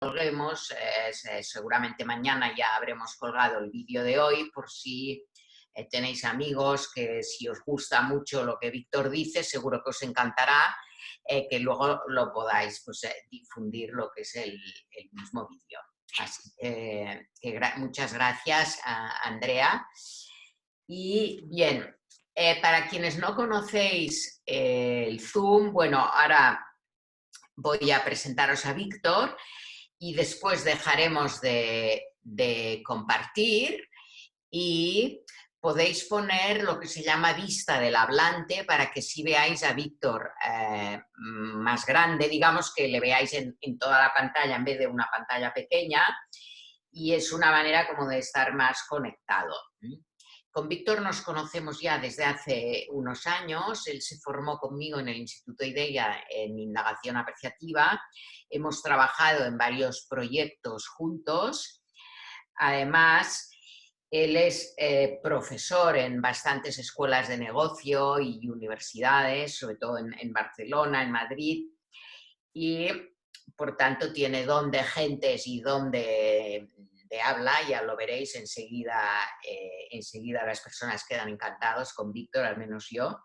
colguemos, seguramente mañana ya habremos colgado el vídeo de hoy por si tenéis amigos que si os gusta mucho lo que Víctor dice, seguro que os encantará que luego lo podáis pues, difundir lo que es el mismo vídeo. Así que muchas gracias, Andrea. Y bien, para quienes no conocéis el Zoom, bueno, ahora voy a presentaros a Víctor y después dejaremos de compartir y podéis poner lo que se llama vista del hablante para que sí veáis a Víctor más grande, digamos que le veáis en toda la pantalla en vez de una pantalla pequeña, y es una manera como de estar más conectado. Con Víctor nos conocemos ya desde hace unos años. Él se formó conmigo en el Instituto IDEA en indagación apreciativa. Hemos trabajado en varios proyectos juntos. Además, él es profesor en bastantes escuelas de negocio y universidades, sobre todo en Barcelona, en Madrid, y por tanto tiene don de gentes y don de habla, ya lo veréis enseguida, enseguida las personas quedan encantados con Víctor, al menos yo.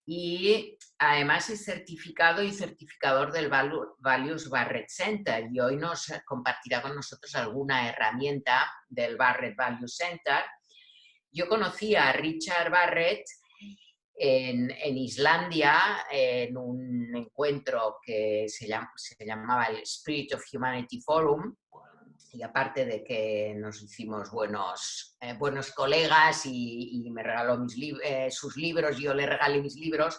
Y además es certificado y certificador del Values Barrett Center y hoy nos compartirá con nosotros alguna herramienta del Barrett Value Center. Yo conocí a Richard Barrett en Islandia en un encuentro que se llamaba el Spirit of Humanity Forum, y aparte de que nos hicimos buenos colegas y me regaló sus libros, yo le regalé mis libros,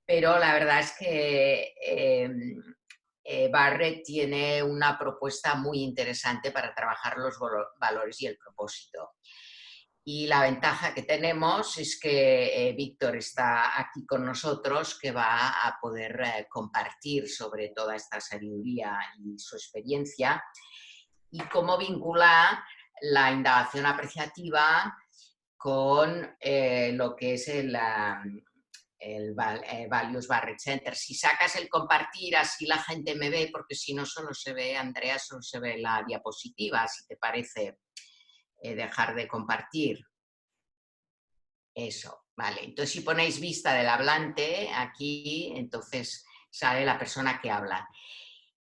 pero la verdad es que Barrett tiene una propuesta muy interesante para trabajar los valores y el propósito. Y la ventaja que tenemos es que Víctor está aquí con nosotros, que va a poder compartir sobre toda esta sabiduría y su experiencia y cómo vincular la indagación apreciativa con lo que es el Values Barrett Center. Si sacas el compartir, así la gente me ve, porque si no solo se ve, Andrea, solo se ve la diapositiva, si te parece dejar de compartir. Eso, vale. Entonces, si ponéis vista del hablante aquí, entonces sale la persona que habla.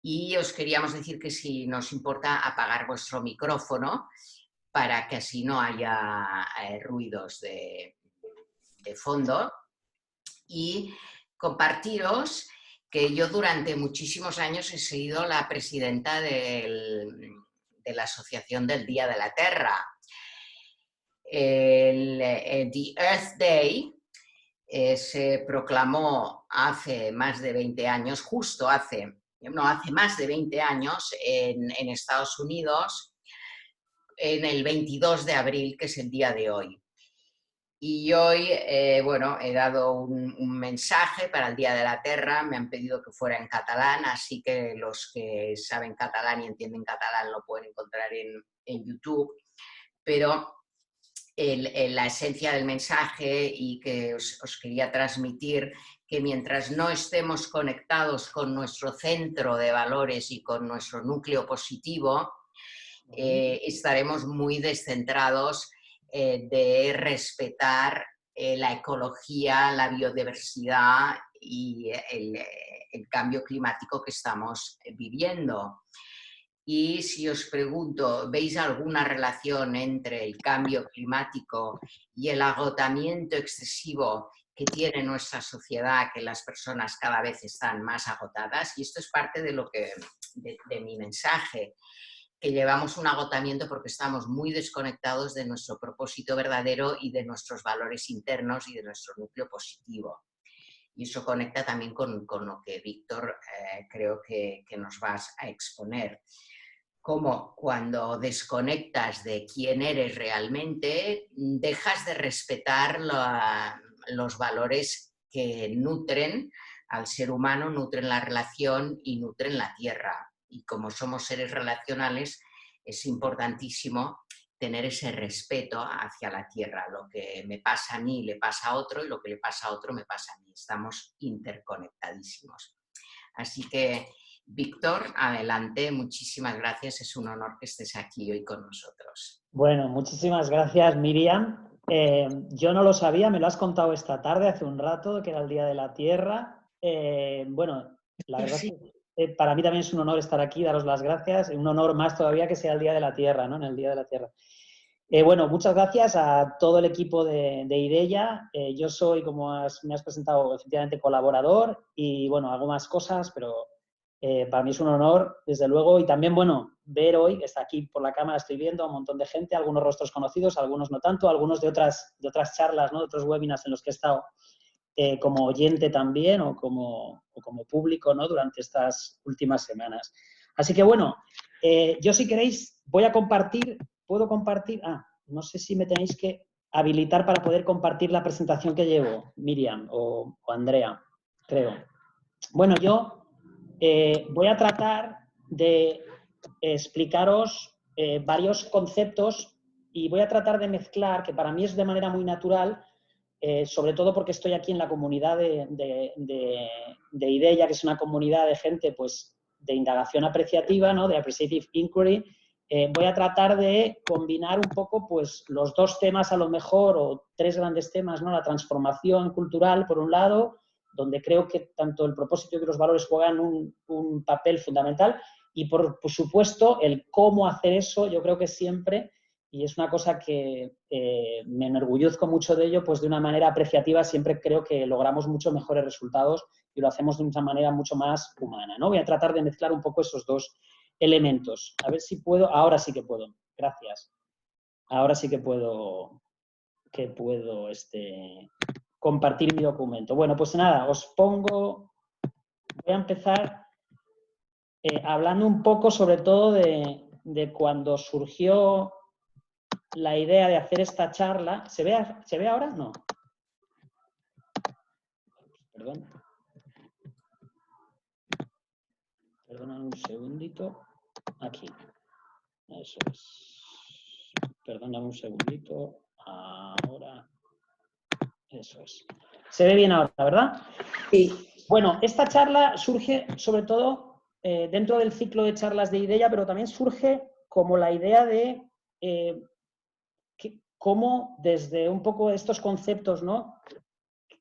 Y os queríamos decir que si nos importa apagar vuestro micrófono para que así no haya ruidos de fondo. Y compartiros que yo durante muchísimos años he sido la presidenta de la Asociación del Día de la Tierra. The Earth Day se proclamó hace más de 20 años, hace más de 20 años en Estados Unidos, en el 22 de abril, que es el día de hoy. Y hoy, bueno, he dado un mensaje para el Día de la Tierra, me han pedido que fuera en catalán, así que los que saben catalán y entienden catalán lo pueden encontrar en YouTube, pero la esencia del mensaje y que os quería transmitir que mientras no estemos conectados con nuestro centro de valores y con nuestro núcleo positivo, estaremos muy descentrados de respetar la ecología, la biodiversidad y el cambio climático que estamos viviendo. Y si os pregunto, ¿veis alguna relación entre el cambio climático y el agotamiento excesivo que tiene nuestra sociedad, que las personas cada vez están más agotadas? Y esto es parte de mi mensaje, que llevamos un agotamiento porque estamos muy desconectados de nuestro propósito verdadero y de nuestros valores internos y de nuestro núcleo positivo. Y eso conecta también con lo que Víctor creo que nos vas a exponer. Como cuando desconectas de quién eres realmente, dejas de respetar los valores que nutren al ser humano, nutren la relación y nutren la tierra. Y como somos seres relacionales, es importantísimo tener ese respeto hacia la tierra. Lo que me pasa a mí le pasa a otro y lo que le pasa a otro me pasa a mí. Estamos interconectadísimos. Así que Víctor, adelante, muchísimas gracias, es un honor que estés aquí hoy con nosotros. Bueno, muchísimas gracias, Miriam. Yo no lo sabía, me lo has contado esta tarde, hace un rato, que era el Día de la Tierra. Bueno, la verdad es que para mí también es un honor estar aquí, daros las gracias. Un honor más todavía que sea el Día de la Tierra, ¿no? En el Día de la Tierra. Bueno, muchas gracias a todo el equipo de IDEA. Yo soy, como me has presentado, efectivamente colaborador y, bueno, hago más cosas, pero para mí es un honor, desde luego. Y también, bueno, ver hoy, está aquí por la cámara, estoy viendo a un montón de gente, algunos rostros conocidos, algunos no tanto, algunos de otras charlas, ¿no? De otros webinars en los que he estado como oyente también o como público, ¿no? Durante estas últimas semanas. Así que, bueno, yo si queréis voy a compartir. ¿Puedo compartir? No sé si me tenéis que habilitar para poder compartir la presentación que llevo, Miriam o Andrea, creo. Bueno, yo voy a tratar de explicaros varios conceptos y voy a tratar de mezclar, que para mí es de manera muy natural, sobre todo porque estoy aquí en la comunidad de IDEA, que es una comunidad de gente pues, de indagación apreciativa, ¿no? De Appreciative Inquiry. Voy a tratar de combinar un poco pues, los dos temas a lo mejor, o tres grandes temas, ¿no? La transformación cultural, por un lado, donde creo que tanto el propósito y los valores juegan un papel fundamental, y por supuesto el cómo hacer eso, yo creo que siempre, y es una cosa que me enorgullezco mucho de ello, pues de una manera apreciativa siempre creo que logramos mucho mejores resultados y lo hacemos de una manera mucho más humana, ¿no? Voy a tratar de mezclar un poco esos dos elementos. A ver si puedo. Ahora sí que puedo. Gracias. Ahora sí que puedo compartir mi documento. Bueno, pues nada, os pongo. Voy a empezar hablando un poco sobre todo de cuando surgió la idea de hacer esta charla. ¿Se ve ahora? No. Perdón. Perdona un segundito. Aquí. Eso es. Perdona un segundito. Ahora. Eso es. Se ve bien ahora, ¿verdad? Sí. Bueno, esta charla surge sobre todo dentro del ciclo de charlas de IDEA, pero también surge como la idea de cómo desde un poco estos conceptos, ¿no?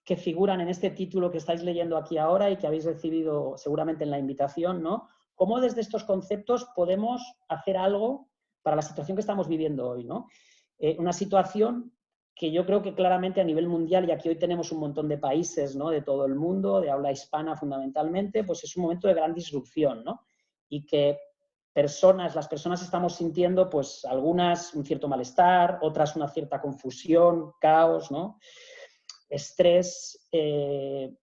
Que figuran en este título que estáis leyendo aquí ahora y que habéis recibido seguramente en la invitación, ¿no? Cómo desde estos conceptos podemos hacer algo para la situación que estamos viviendo hoy, ¿no? Una situación que yo creo que claramente a nivel mundial, y aquí hoy tenemos un montón de países, ¿no? De todo el mundo, de habla hispana fundamentalmente, pues es un momento de gran disrupción, ¿no? Y que las personas estamos sintiendo, pues algunas un cierto malestar, otras una cierta confusión, caos, ¿no? Estrés,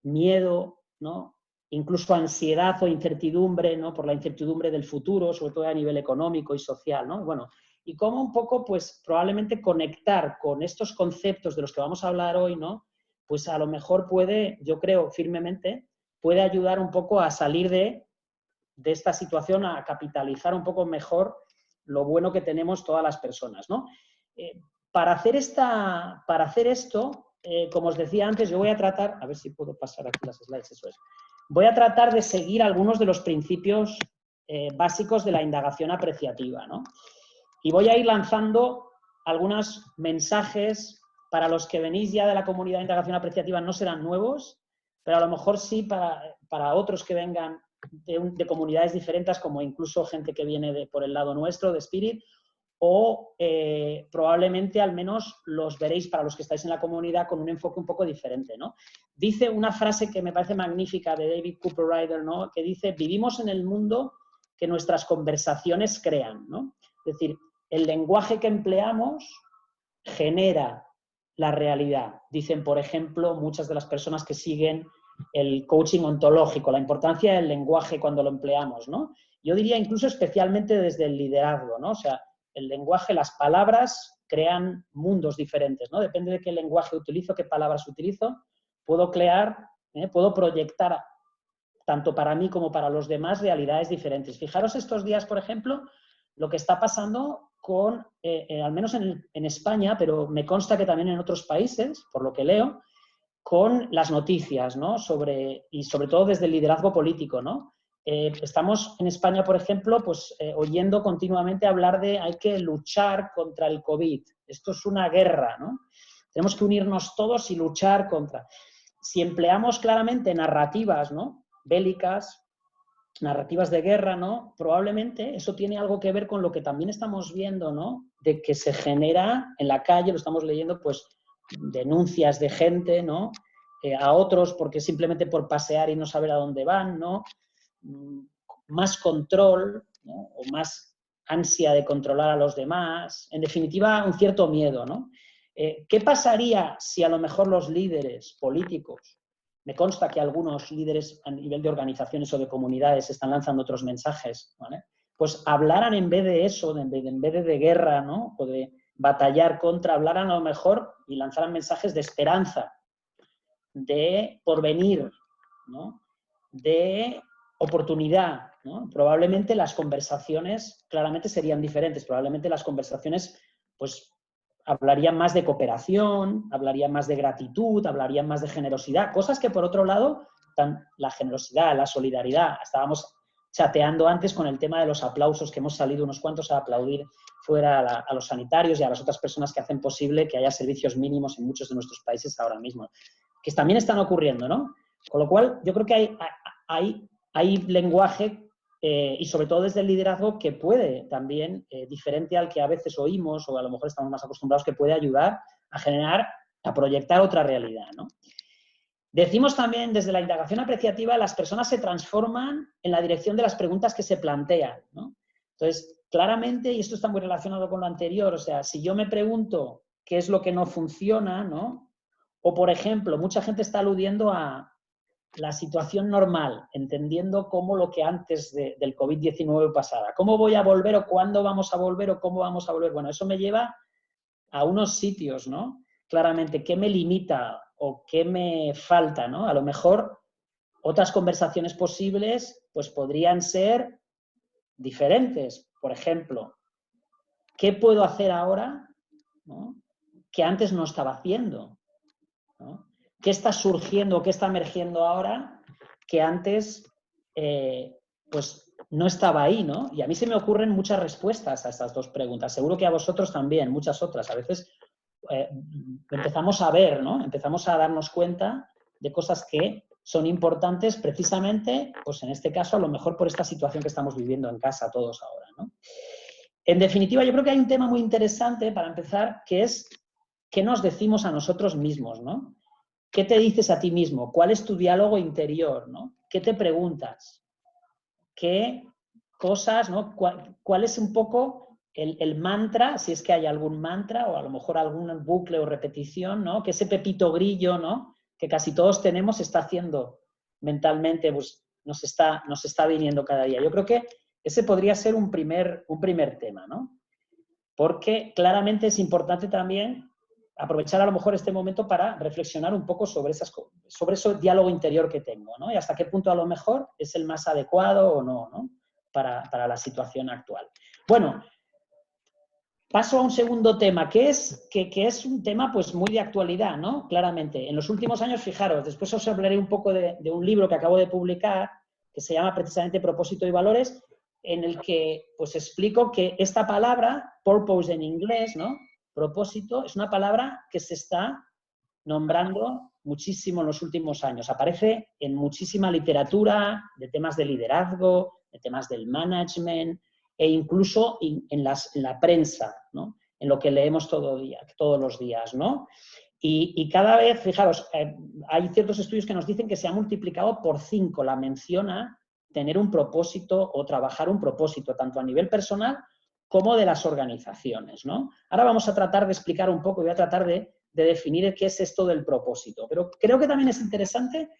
miedo, ¿no? Incluso ansiedad o incertidumbre, ¿no? Por la incertidumbre del futuro, sobre todo a nivel económico y social, ¿no? Bueno, y cómo un poco, pues, probablemente conectar con estos conceptos de los que vamos a hablar hoy, ¿no? Pues a lo mejor puede, yo creo firmemente, puede ayudar un poco a salir de esta situación, a capitalizar un poco mejor lo bueno que tenemos todas las personas, ¿no? Para hacer esto, como os decía antes, yo voy a tratar, a ver si puedo pasar aquí las slides, eso es. Voy a tratar de seguir algunos de los principios básicos de la indagación apreciativa, ¿no? Y voy a ir lanzando algunos mensajes para los que venís ya de la comunidad de indagación apreciativa, no serán nuevos, pero a lo mejor sí para otros que vengan de comunidades diferentes, como incluso gente que viene por el lado nuestro, de Spirit, o probablemente al menos los veréis para los que estáis en la comunidad con un enfoque un poco diferente, ¿no? Dice una frase que me parece magnífica de David Cooper Ryder, ¿no? Que dice: vivimos en el mundo que nuestras conversaciones crean, ¿no? Es decir, el lenguaje que empleamos genera la realidad. Dicen, por ejemplo, muchas de las personas que siguen el coaching ontológico, la importancia del lenguaje cuando lo empleamos, ¿no? Yo diría incluso especialmente desde el liderazgo, ¿no? O sea, el lenguaje, las palabras crean mundos diferentes, ¿no? Depende de qué lenguaje utilizo, qué palabras utilizo, puedo puedo proyectar tanto para mí como para los demás realidades diferentes. Fijaros estos días, por ejemplo, lo que está pasando con, al menos en España, pero me consta que también en otros países, por lo que leo, con las noticias, ¿no? Y sobre todo desde el liderazgo político, ¿no? estamos en España, por ejemplo, pues oyendo continuamente hablar de hay que luchar contra el COVID. Esto es una guerra, ¿no? Tenemos que unirnos todos y luchar contra. Si empleamos claramente narrativas, ¿no?, bélicas, narrativas de guerra, ¿no?, probablemente eso tiene algo que ver con lo que también estamos viendo, ¿no?, de que se genera en la calle, lo estamos leyendo, pues denuncias de gente, ¿no?, a otros porque simplemente por pasear y no saber a dónde van, ¿no?, más control, ¿no?, o más ansia de controlar a los demás, en definitiva un cierto miedo, ¿no? ¿Qué pasaría si a lo mejor los líderes políticos, me consta que algunos líderes a nivel de organizaciones o de comunidades están lanzando otros mensajes, ¿vale?, pues hablaran en vez de eso, en vez de guerra, ¿no?, o de batallar contra, hablaran a lo mejor y lanzaran mensajes de esperanza, de porvenir, ¿no?, de oportunidad, ¿no? Probablemente las conversaciones claramente serían diferentes, probablemente las conversaciones pues hablarían más de cooperación, hablarían más de gratitud, hablarían más de generosidad, cosas que por otro lado, la generosidad, la solidaridad, estábamos chateando antes con el tema de los aplausos, que hemos salido unos cuantos a aplaudir fuera a los sanitarios y a las otras personas que hacen posible que haya servicios mínimos en muchos de nuestros países ahora mismo, que también están ocurriendo, ¿no? Con lo cual, yo creo que hay lenguaje y sobre todo desde el liderazgo que puede también, diferente al que a veces oímos o a lo mejor estamos más acostumbrados, que puede ayudar a generar, a proyectar otra realidad, ¿no? Decimos también, desde la indagación apreciativa, las personas se transforman en la dirección de las preguntas que se plantean, ¿no? Entonces, claramente, y esto está muy relacionado con lo anterior, o sea, si yo me pregunto qué es lo que no funciona, ¿no? O, por ejemplo, mucha gente está aludiendo a la situación normal, entendiendo cómo lo que antes del COVID-19 pasara. ¿Cómo voy a volver o cuándo vamos a volver o cómo vamos a volver? Bueno, eso me lleva a unos sitios, ¿no? Claramente, ¿qué me limita o qué me falta, ¿no? A lo mejor otras conversaciones posibles pues podrían ser diferentes. Por ejemplo, ¿qué puedo hacer ahora, ¿no?, que antes no estaba haciendo, ¿no? ¿Qué está surgiendo, qué está emergiendo ahora que antes pues no estaba ahí, ¿no? Y a mí se me ocurren muchas respuestas a estas dos preguntas. Seguro que a vosotros también, muchas otras. A veces empezamos a ver, ¿no? Empezamos a darnos cuenta de cosas que son importantes precisamente, pues en este caso, a lo mejor por esta situación que estamos viviendo en casa todos ahora, ¿no? En definitiva, yo creo que hay un tema muy interesante para empezar, que es qué nos decimos a nosotros mismos, ¿no? ¿Qué te dices a ti mismo? ¿Cuál es tu diálogo interior, ¿no? ¿Qué te preguntas? ¿Qué cosas, ¿no? ¿Cuál es un poco el mantra, si es que hay algún mantra o a lo mejor algún bucle o repetición, ¿no? Que ese pepito grillo, ¿no?, que casi todos tenemos, está haciendo mentalmente, pues nos está viniendo cada día. Yo creo que ese podría ser un primer tema, ¿no? Porque claramente es importante también aprovechar a lo mejor este momento para reflexionar un poco sobre ese diálogo interior que tengo, ¿no? Y hasta qué punto a lo mejor es el más adecuado o no, ¿no?, para la situación actual. Bueno, paso a un segundo tema, que es un tema pues muy de actualidad, ¿no? Claramente. En los últimos años, fijaros, después os hablaré un poco de un libro que acabo de publicar, que se llama precisamente Propósito y Valores, en el que pues explico que esta palabra, purpose en inglés, ¿no?, propósito, es una palabra que se está nombrando muchísimo en los últimos años. Aparece en muchísima literatura de temas de liderazgo, de temas del management e incluso en la prensa, ¿no?, en lo que leemos todos los días, ¿no? Y cada vez, fijaros, hay ciertos estudios que nos dicen que se ha multiplicado por 5 la mención a tener un propósito o trabajar un propósito, tanto a nivel personal como de las organizaciones, ¿no? Ahora vamos a tratar de explicar un poco, voy a tratar de definir qué es esto del propósito. Pero creo que también es interesante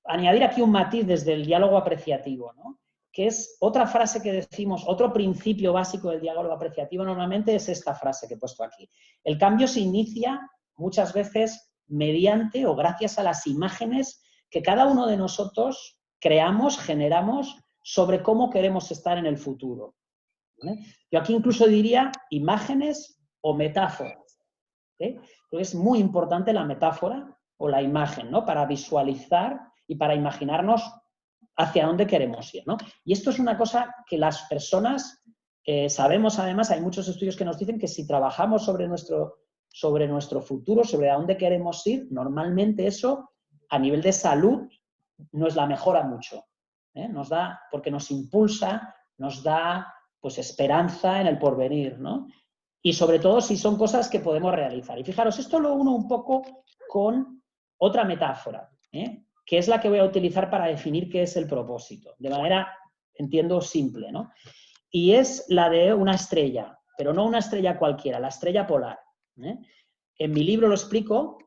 añadir aquí un matiz desde el diálogo apreciativo, ¿no?, que es otra frase que decimos, otro principio básico del diálogo apreciativo normalmente es esta frase que he puesto aquí. El cambio se inicia muchas veces mediante o gracias a las imágenes que cada uno de nosotros creamos, generamos sobre cómo queremos estar en el futuro, ¿vale? Yo aquí incluso diría imágenes o metáforas, ¿eh? Es muy importante la metáfora o la imagen, ¿no?, para visualizar y para imaginarnos hacia dónde queremos ir, ¿no? Y esto es una cosa que las personas sabemos, además, hay muchos estudios que nos dicen que si trabajamos sobre nuestro futuro, sobre a dónde queremos ir, normalmente eso, a nivel de salud, nos la mejora mucho. Nos da, porque nos impulsa, nos da pues esperanza en el porvenir, ¿no? Y sobre todo si son cosas que podemos realizar. Y fijaros, esto lo uno un poco con otra metáfora, que es la que voy a utilizar para definir qué es el propósito, de manera, entiendo, simple, ¿no? Y es la de una estrella, pero no una estrella cualquiera, la estrella polar. En mi libro lo explico.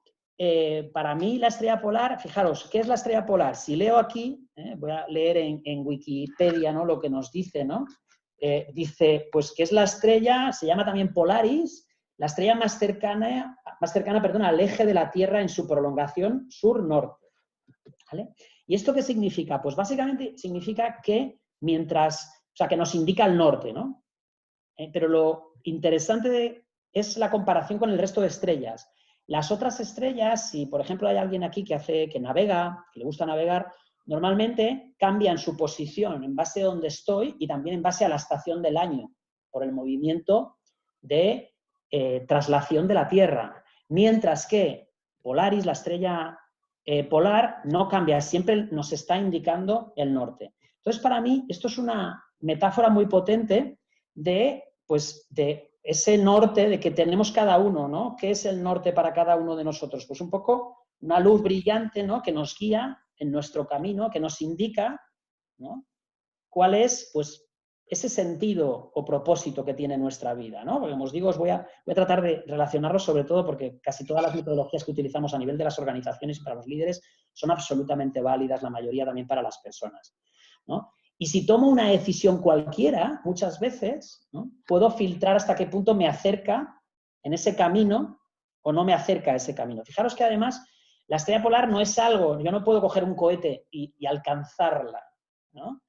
Para mí la estrella polar, fijaros, ¿qué es la estrella polar? Si leo aquí, voy a leer en Wikipedia, ¿no?, lo que nos dice, ¿no? Dice, pues que es la estrella, se llama también Polaris, la estrella más cercana, al eje de la Tierra en su prolongación sur-norte. ¿Vale? ¿Y esto qué significa? Pues básicamente significa que que nos indica el norte, ¿no? Pero lo interesante es la comparación con el resto de estrellas. Las otras estrellas, si por ejemplo hay alguien aquí que navega, que le gusta navegar, normalmente cambian su posición en base a donde estoy y también en base a la estación del año, por el movimiento de traslación de la Tierra. Mientras que Polaris, la estrella polar, no cambia, siempre nos está indicando el norte. Entonces, para mí, esto es una metáfora muy potente de ese norte de que tenemos cada uno, ¿no? ¿Qué es el norte para cada uno de nosotros? Pues un poco una luz brillante, ¿no?, que nos guía en nuestro camino, que nos indica, ¿no?, cuál es, pues, ese sentido o propósito que tiene nuestra vida, ¿no? Porque, como os digo, voy a tratar de relacionarlo sobre todo porque casi todas las metodologías que utilizamos a nivel de las organizaciones y para los líderes son absolutamente válidas, la mayoría también para las personas, ¿no? Y si tomo una decisión cualquiera, muchas veces, ¿no?, puedo filtrar hasta qué punto me acerca en ese camino o no me acerca a ese camino. Fijaros que además la estrella polar no es algo, yo no puedo coger un cohete y alcanzarla, ¿no?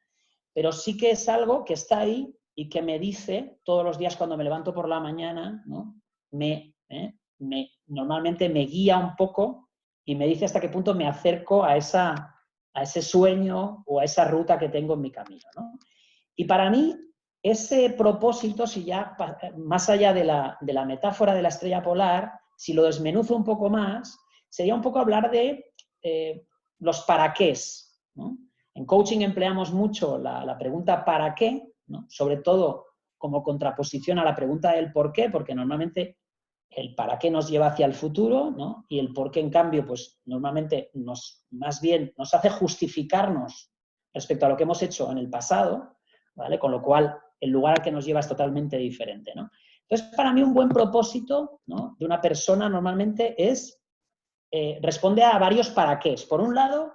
Pero sí que es algo que está ahí y que me dice todos los días cuando me levanto por la mañana, ¿no?, normalmente me guía un poco y me dice hasta qué punto me acerco a ese sueño o a esa ruta que tengo en mi camino, ¿no? Y para mí, ese propósito, si ya más allá de la metáfora de la estrella polar, si lo desmenuzo un poco más, sería un poco hablar de los para qués, ¿no? En coaching empleamos mucho la pregunta ¿para qué?, ¿no?, sobre todo como contraposición a la pregunta del por qué, porque normalmente el para qué nos lleva hacia el futuro, ¿no?, y el por qué, en cambio, pues normalmente más bien nos hace justificarnos respecto a lo que hemos hecho en el pasado, ¿vale? Con lo cual el lugar al que nos lleva es totalmente diferente, ¿no? Entonces, para mí un buen propósito, ¿no?, de una persona normalmente responde a varios para qué. Por un lado,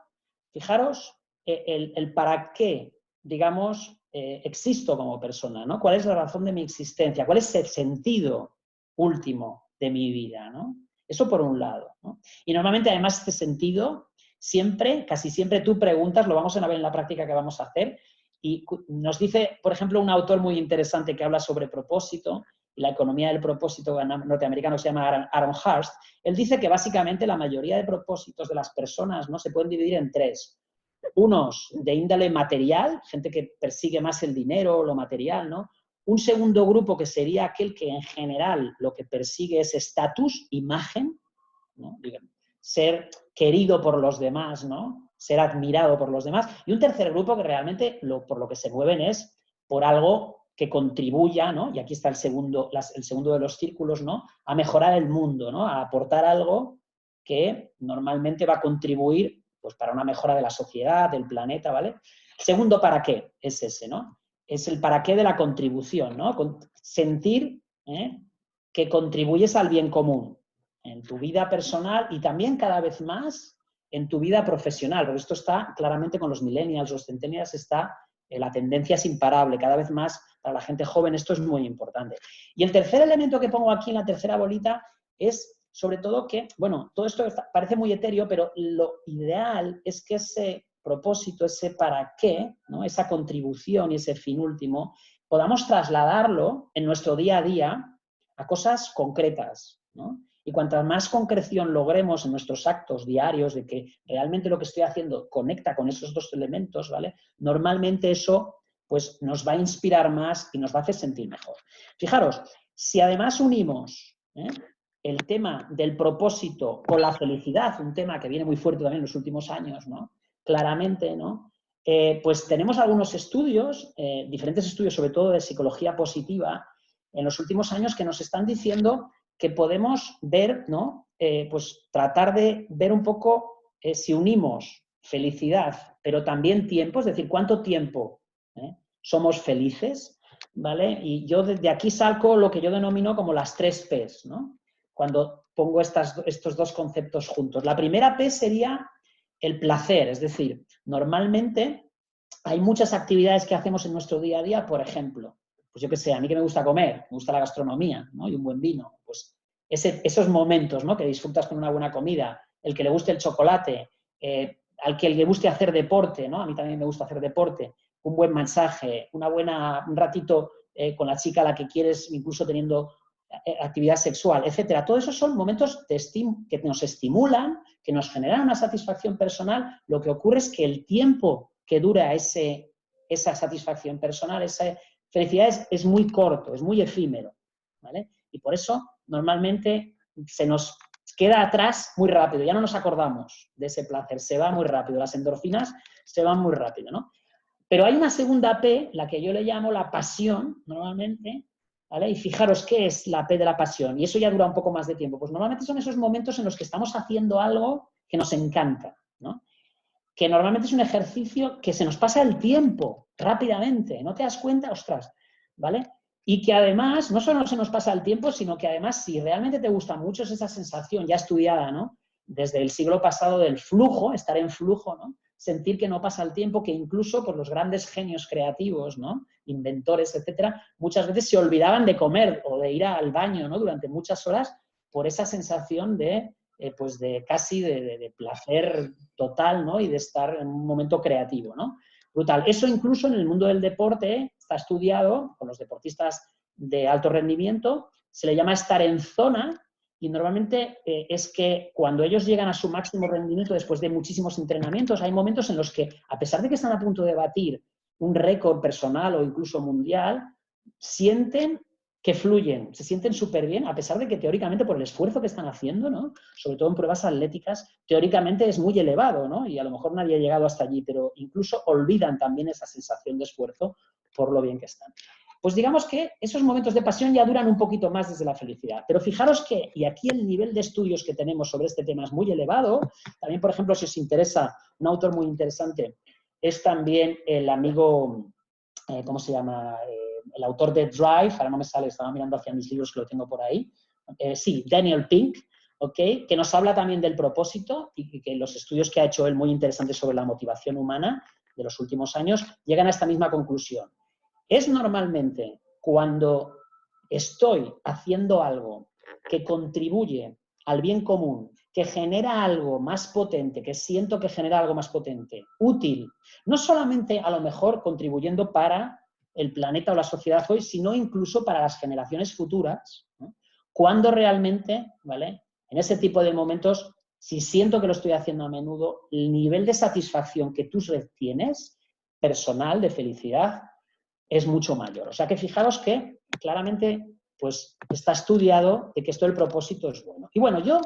fijaros, el para qué, digamos, existo como persona, ¿no? ¿Cuál es la razón de mi existencia? ¿Cuál es el sentido último de mi vida, ¿no? Eso por un lado, ¿no? Y normalmente, además, este sentido, casi siempre tú preguntas, lo vamos a ver en la práctica que vamos a hacer, y nos dice, por ejemplo, un autor muy interesante que habla sobre propósito, y la economía del propósito norteamericano se llama Aaron Hurst. Él dice que básicamente la mayoría de propósitos de las personas, ¿no?, se pueden dividir en tres. Unos de índole material, gente que persigue más el dinero, lo material, ¿no? Un segundo grupo que sería aquel que en general lo que persigue es estatus, imagen, ¿no?, ser querido por los demás, ¿no?, ser admirado por los demás. Y un tercer grupo que realmente por lo que se mueven es por algo que contribuya, ¿no?, y aquí está el segundo de los círculos, ¿no?, a mejorar el mundo, ¿no?, a aportar algo que normalmente va a contribuir, pues, para una mejora de la sociedad, del planeta, ¿vale? El segundo para qué es ese, ¿no? Es el para qué de la contribución, ¿no? Sentir que contribuyes al bien común en tu vida personal y también cada vez más en tu vida profesional, porque esto está claramente con los millennials, los centennials, la tendencia es imparable, cada vez más para la gente joven esto es muy importante. Y el tercer elemento que pongo aquí en la tercera bolita es, sobre todo, que, bueno, todo esto parece muy etéreo, pero lo ideal es que ese propósito, ese para qué, ¿no?, esa contribución y ese fin último, podamos trasladarlo en nuestro día a día a cosas concretas, ¿no? Y cuanta más concreción logremos en nuestros actos diarios de que realmente lo que estoy haciendo conecta con esos dos elementos, ¿vale? Normalmente eso pues, nos va a inspirar más y nos va a hacer sentir mejor. Fijaros, si además unimos el tema del propósito con la felicidad, un tema que viene muy fuerte también en los últimos años, ¿no? Claramente, ¿no? Pues tenemos algunos estudios, diferentes estudios sobre todo de psicología positiva, en los últimos años que nos están diciendo que podemos ver, ¿no? Pues tratar de ver un poco si unimos felicidad, pero también tiempo, es decir, cuánto tiempo somos felices, ¿vale? Y yo desde aquí saco lo que yo denomino como las 3 Ps, ¿no? Cuando pongo estos dos conceptos juntos. La primera P sería el placer, es decir, normalmente hay muchas actividades que hacemos en nuestro día a día, por ejemplo, pues yo qué sé, a mí que me gusta comer, me gusta la gastronomía, ¿no? Y un buen vino, pues esos momentos, ¿no? Que disfrutas con una buena comida, el que le guste el chocolate, al que le guste hacer deporte, ¿no? A mí también me gusta hacer deporte, un buen mensaje, un ratito con la chica a la que quieres, incluso teniendo actividad sexual, etcétera. Todos esos son momentos que nos estimulan, que nos generan una satisfacción personal. Lo que ocurre es que el tiempo que dura esa satisfacción personal, esa felicidad es muy corto, es muy efímero, ¿vale? Y por eso normalmente se nos queda atrás muy rápido, ya no nos acordamos de ese placer, se va muy rápido, las endorfinas se van muy rápido, ¿no? Pero hay una segunda P, la que yo le llamo la pasión, normalmente, ¿vale? Y fijaros qué es la P de la pasión, y eso ya dura un poco más de tiempo. Pues normalmente son esos momentos en los que estamos haciendo algo que nos encanta, ¿no? Que normalmente es un ejercicio que se nos pasa el tiempo rápidamente, no te das cuenta, ostras, ¿vale? Y que además, no solo se nos pasa el tiempo, sino que además, si realmente te gusta mucho, es esa sensación ya estudiada, ¿no? Desde el siglo pasado del flujo, estar en flujo, ¿no? Sentir que no pasa el tiempo, que incluso por los grandes genios creativos, ¿no? Inventores, etcétera, muchas veces se olvidaban de comer o de ir al baño, ¿no? Durante muchas horas por esa sensación de pues de casi de placer total, ¿no? Y de estar en un momento creativo, ¿no? Brutal. Eso incluso en el mundo del deporte está estudiado, con los deportistas de alto rendimiento, se le llama estar en zona y normalmente es que cuando ellos llegan a su máximo rendimiento después de muchísimos entrenamientos, hay momentos en los que, a pesar de que están a punto de batir un récord personal o incluso mundial, sienten que fluyen, se sienten súper bien, a pesar de que teóricamente por el esfuerzo que están haciendo, ¿no? Sobre todo en pruebas atléticas, teóricamente es muy elevado, ¿no? Y a lo mejor nadie ha llegado hasta allí, pero incluso olvidan también esa sensación de esfuerzo por lo bien que están. Pues digamos que esos momentos de pasión ya duran un poquito más desde la felicidad. Pero fijaros que, y aquí el nivel de estudios que tenemos sobre este tema es muy elevado, también, por ejemplo, si os interesa, un autor muy interesante es también el amigo, ¿cómo se llama?, el autor de Drive, ahora no me sale, estaba mirando hacia mis libros que lo tengo por ahí, sí, Daniel Pink, ¿okay? Que nos habla también del propósito y que los estudios que ha hecho él muy interesantes sobre la motivación humana de los últimos años llegan a esta misma conclusión. Es normalmente cuando estoy haciendo algo que contribuye al bien común, que genera algo más potente, que siento que genera algo más potente, útil, no solamente a lo mejor contribuyendo para el planeta o la sociedad hoy, sino incluso para las generaciones futuras, ¿no? Cuando realmente, ¿vale? En ese tipo de momentos, si siento que lo estoy haciendo a menudo, el nivel de satisfacción que tú tienes, personal, de felicidad, es mucho mayor. O sea que fijaros que claramente pues, está estudiado de que esto del propósito es bueno. Y bueno, yo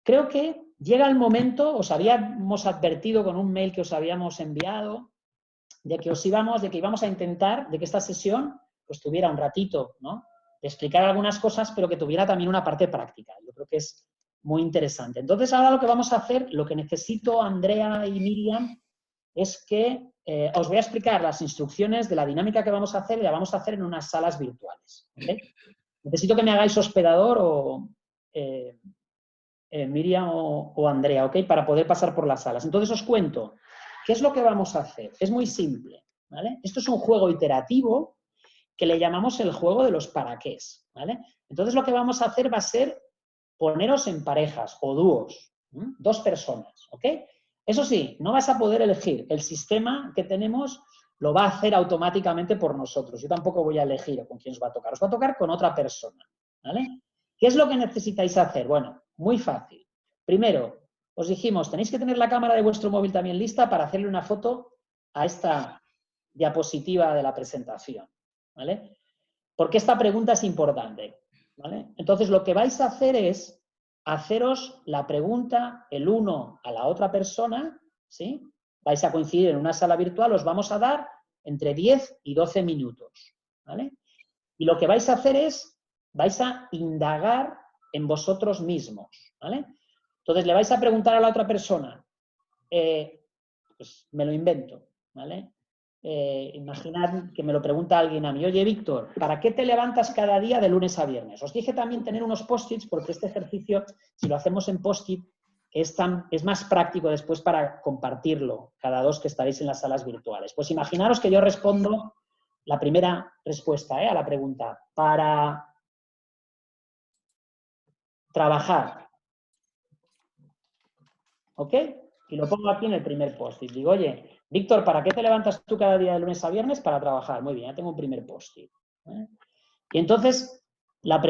creo que llega el momento, os habíamos advertido con un mail que os habíamos enviado, de que íbamos a intentar, de que esta sesión pues tuviera un ratito, ¿no? De explicar algunas cosas, pero que tuviera también una parte práctica. Yo creo que es muy interesante. Entonces, ahora lo que vamos a hacer, lo que necesito, Andrea y Miriam, es que os voy a explicar las instrucciones de la dinámica que vamos a hacer y la vamos a hacer en unas salas virtuales. ¿Okay? Necesito que me hagáis hospedador o Miriam o Andrea, ¿ok? Para poder pasar por las salas. Entonces os cuento, ¿qué es lo que vamos a hacer? Es muy simple, ¿vale? Esto es un juego iterativo que le llamamos el juego de los para qués, ¿vale? Entonces lo que vamos a hacer va a ser poneros en parejas o dúos, ¿sí? 2 personas, ¿ok? Eso sí, no vas a poder elegir. El sistema que tenemos lo va a hacer automáticamente por nosotros. Yo tampoco voy a elegir con quién os va a tocar. Os va a tocar con otra persona, ¿vale? ¿Qué es lo que necesitáis hacer? Bueno, muy fácil. Primero, os dijimos, tenéis que tener la cámara de vuestro móvil también lista para hacerle una foto a esta diapositiva de la presentación, ¿vale? Porque esta pregunta es importante, ¿vale? Entonces, lo que vais a hacer es haceros la pregunta el uno a la otra persona, ¿sí? Vais a coincidir en una sala virtual, os vamos a dar entre 10 y 12 minutos, ¿vale? Y lo que vais a hacer es, vais a indagar en vosotros mismos, ¿vale? Entonces, le vais a preguntar a la otra persona, pues me lo invento, ¿vale? Imaginad que me lo pregunta alguien a mí, oye, Víctor, ¿para qué te levantas cada día de lunes a viernes? Os dije también tener unos post-its porque este ejercicio, si lo hacemos en post-it, es más práctico después para compartirlo cada dos que estaréis en las salas virtuales. Pues imaginaros que yo respondo la primera respuesta a la pregunta, para trabajar, ¿ok? Y lo pongo aquí en el primer post-it. Digo, oye, Víctor, ¿para qué te levantas tú cada día de lunes a viernes? Para trabajar. Muy bien, ya tengo un primer post-it. Y entonces, la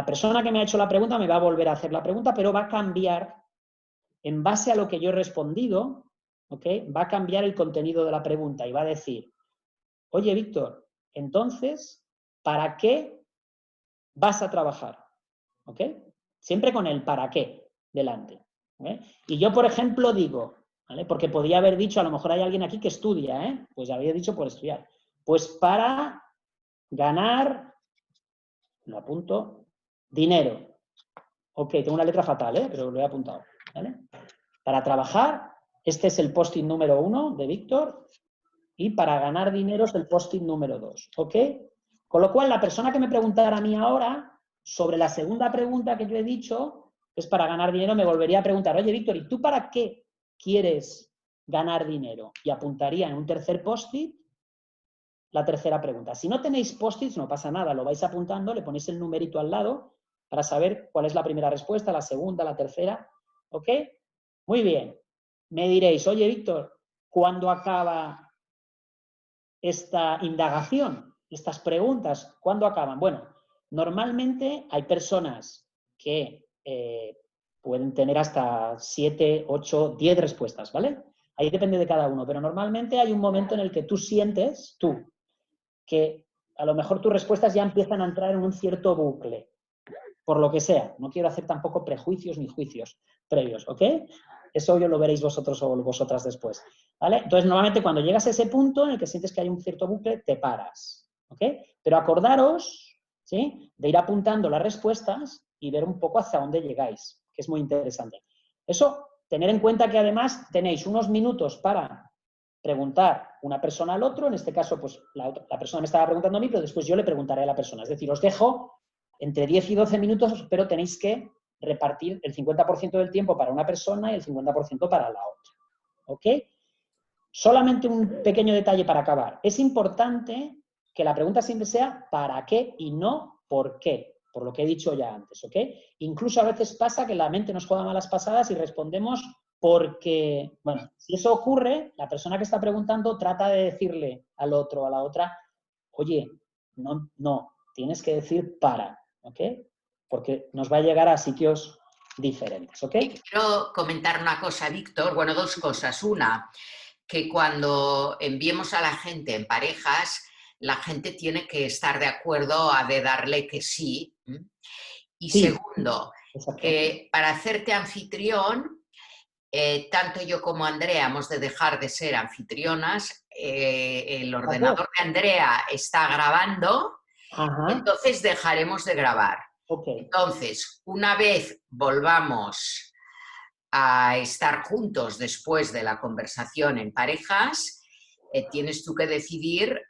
persona que me ha hecho la pregunta me va a volver a hacer la pregunta, pero va a cambiar, en base a lo que yo he respondido, ¿ok? Va a cambiar el contenido de la pregunta y va a decir, oye, Víctor, entonces, ¿para qué vas a trabajar? ¿Ok? Siempre con el para qué delante. ¿Okay? Y yo, por ejemplo, digo, ¿vale? Porque podría haber dicho, a lo mejor hay alguien aquí que estudia, ¿eh? Pues habría dicho por estudiar. Pues para ganar, lo apunto, dinero. Ok, tengo una letra fatal, ¿eh? Pero lo he apuntado. ¿Vale? Para trabajar, este es el post-it número 1 de Víctor, y para ganar dinero es el post-it número 2. ¿Ok? Con lo cual, la persona que me preguntara a mí ahora sobre la segunda pregunta que yo he dicho, que es para ganar dinero, me volvería a preguntar, oye, Víctor, ¿y tú para qué quieres ganar dinero? Y apuntaría en un tercer post-it la tercera pregunta. Si no tenéis post-its, no pasa nada, lo vais apuntando, le ponéis el numerito al lado para saber cuál es la primera respuesta, la segunda, la tercera. ¿Ok? Muy bien. Me diréis, oye, Víctor, ¿cuándo acaba esta indagación, estas preguntas? ¿Cuándo acaban? Bueno, normalmente hay personas que pueden tener hasta 7, 8, 10 respuestas, ¿vale? Ahí depende de cada uno, pero normalmente hay un momento en el que tú sientes, que a lo mejor tus respuestas ya empiezan a entrar en un cierto bucle, por lo que sea. No quiero hacer tampoco prejuicios ni juicios previos, ¿ok? Eso yo lo veréis vosotros o vosotras después, ¿vale? Entonces, normalmente cuando llegas a ese punto en el que sientes que hay un cierto bucle, te paras, ¿ok? Pero acordaros, ¿sí?, de ir apuntando las respuestas y ver un poco hacia dónde llegáis, que es muy interesante. Eso, tener en cuenta que además tenéis unos minutos para preguntar una persona al otro, en este caso, pues la persona me estaba preguntando a mí, pero después yo le preguntaré a la persona. Es decir, os dejo entre 10 y 12 minutos, pero tenéis que repartir el 50% del tiempo para una persona y el 50% para la otra. ¿Ok? Solamente un pequeño detalle para acabar. Es importante que la pregunta siempre sea ¿para qué? Y no ¿por qué? Por lo que he dicho ya antes, ¿ok? Incluso a veces pasa que la mente nos juega malas pasadas y respondemos porque, bueno, si eso ocurre, la persona que está preguntando trata de decirle al otro o a la otra, oye, no, tienes que decir para, ¿ok? Porque nos va a llegar a sitios diferentes, ¿ok? Quiero comentar una cosa, Víctor, bueno, dos cosas. Una, que cuando enviemos a la gente en parejas, la gente tiene que estar de acuerdo a de darle que sí. Y Sí, segundo, exacto. que para hacerte anfitrión, tanto yo como Andrea hemos de dejar de ser anfitrionas. El ordenador de Andrea está grabando, entonces dejaremos de grabar. Okay. Entonces, una vez volvamos a estar juntos después de la conversación en parejas, tienes tú que decidir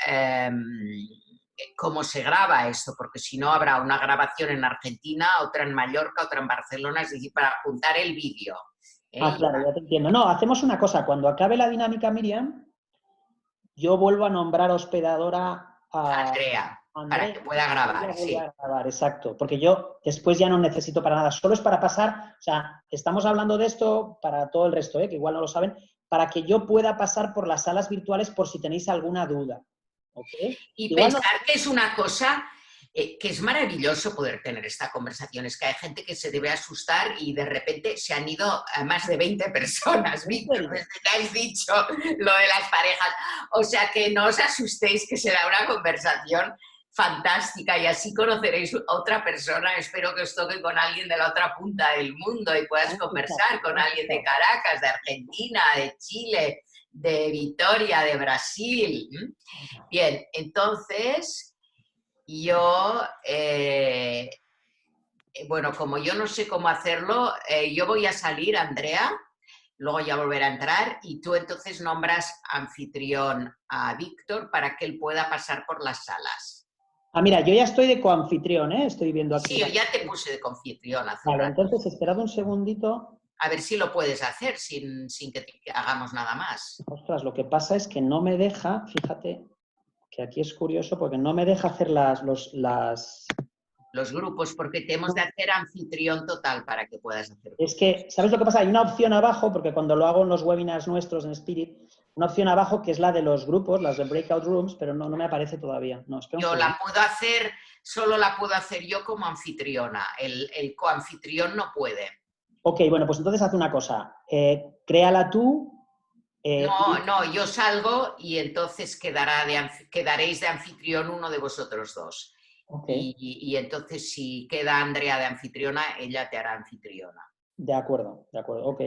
cómo se graba esto, porque si no habrá una grabación en Argentina, otra en Mallorca, otra en Barcelona, es decir, para juntar el vídeo. Claro, ya te entiendo. No, hacemos una cosa, cuando acabe la dinámica, Miriam, yo vuelvo a nombrar hospedadora a Andrea, para que Andrea, pueda grabar, sí. a grabar, exacto, porque yo después ya no necesito para nada, solo es para pasar, o sea, estamos hablando de esto para todo el resto, que igual no lo saben, para que yo pueda pasar por las salas virtuales por si tenéis alguna duda. ¿Okay? Y igual pensar que es una cosa que es maravilloso poder tener esta conversación. Es que hay gente que se debe asustar y de repente se han ido a más de 20 personas, Víctor, desde que has dicho lo de las parejas. O sea, que no os asustéis, que será una conversación fantástica y así conoceréis a otra persona. Espero que os toque con alguien de la otra punta del mundo y puedas conversar con alguien de Caracas, de Argentina, de Chile, de Vitoria, de Brasil. Bien, entonces yo, bueno, como yo no sé cómo hacerlo, yo voy a salir, Andrea, luego ya volver a entrar y tú entonces nombras anfitrión a Víctor para que él pueda pasar por las salas. Ah, mira, yo ya estoy de coanfitrión, ¿eh? Estoy viendo aquí. Sí, yo ya te puse de confitrión hace un Vale, rato. entonces esperad un segundito. A ver si lo puedes hacer sin que hagamos nada más. Ostras, lo que pasa es que no me deja, fíjate, que aquí es curioso porque no me deja hacer Los grupos, porque te hemos de hacer anfitrión total para que puedas hacer. Es que, ¿sabes lo que pasa? Hay una opción abajo, porque cuando lo hago en los webinars nuestros en Spirit, una opción abajo que es la de los grupos, las de breakout rooms, pero no me aparece todavía. No, espera un Yo segundo. la puedo hacer, solo la puedo hacer yo como anfitriona. El coanfitrión no puede. Ok, bueno, pues entonces haz una cosa. Créala tú. No, yo salgo y entonces quedaréis de anfitrión uno de vosotros dos. Okay. Y entonces si queda Andrea de anfitriona, ella te hará anfitriona. De acuerdo, ok.